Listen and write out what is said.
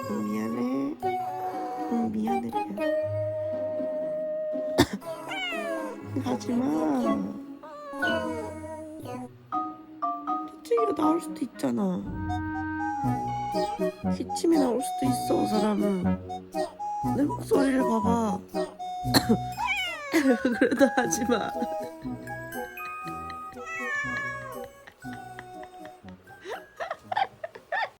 미안해. 미안해. 가지마. 기침이 나올 수도 있잖아. 기침이 나올 수도 있어, 사람은. 내 목소리를 봐봐. 그래도 하지마.